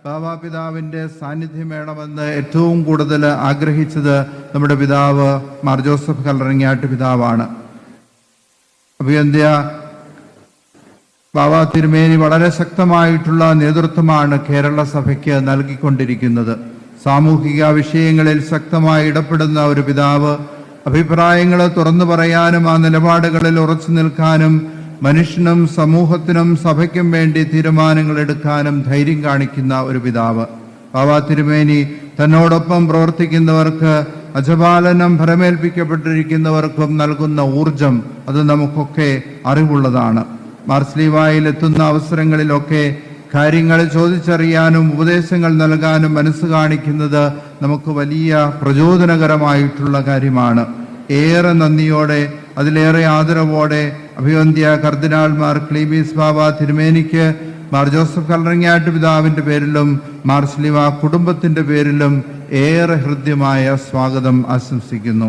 ബാബാ പിതാവിൻ്റെ സാന്നിധ്യം വേണമെന്ന് ഏറ്റവും കൂടുതൽ ആഗ്രഹിച്ചത് നമ്മുടെ പിതാവ് മാർ ജോസഫ് കല്ലറങ്ങാട്ട് പിതാവാണ്. അഭിവന്ദ്യ ബാബാ തിരുമേനി വളരെ ശക്തമായിട്ടുള്ള നേതൃത്വമാണ് കേരള സഭയ്ക്ക് നൽകിക്കൊണ്ടിരിക്കുന്നത്. സാമൂഹിക വിഷയങ്ങളിൽ ശക്തമായി ഇടപെടുന്ന ഒരു പിതാവ്, അഭിപ്രായങ്ങൾ തുറന്നു പറയാനും ആ നിലപാടുകളിൽ ഉറച്ചു നിൽക്കാനും മനുഷ്യനും സമൂഹത്തിനും സഭയ്ക്കും വേണ്ടി തീരുമാനങ്ങൾ എടുക്കാനും ധൈര്യം കാണിക്കുന്ന ഒരു പിതാവ്. ബാബാ തിരുമേനി തന്നോടൊപ്പം പ്രവർത്തിക്കുന്നവർക്ക്, അജപാലനം ഭരമേൽപ്പിക്കപ്പെട്ടിരിക്കുന്നവർക്കും നൽകുന്ന ഊർജം അത് നമുക്കൊക്കെ അറിവുള്ളതാണ്. മാർസ്ലീവായിൽ എത്തുന്ന അവസരങ്ങളിലൊക്കെ കാര്യങ്ങൾ ചോദിച്ചറിയാനും ഉപദേശങ്ങൾ നൽകാനും മനസ്സ് കാണിക്കുന്നത് നമുക്ക് വലിയ പ്രചോദനകരമായിട്ടുള്ള കാര്യമാണ്. ഏറെ നന്ദിയോടെ, അതിലേറെ ആദരവോടെ അഭിവന്ദ്യ കർദിനാൾ മാർ ക്ലീമീസ് ബാബ തിരുമേനിക്ക് മാർ ജോസഫ് കല്ലറങ്ങാട്ട് പിതാവിൻ്റെ പേരിലും മാർസ്ലീവ കുടുംബത്തിൻ്റെ പേരിലും ഏറെ ഹൃദ്യമായ സ്വാഗതം ആശംസിക്കുന്നു.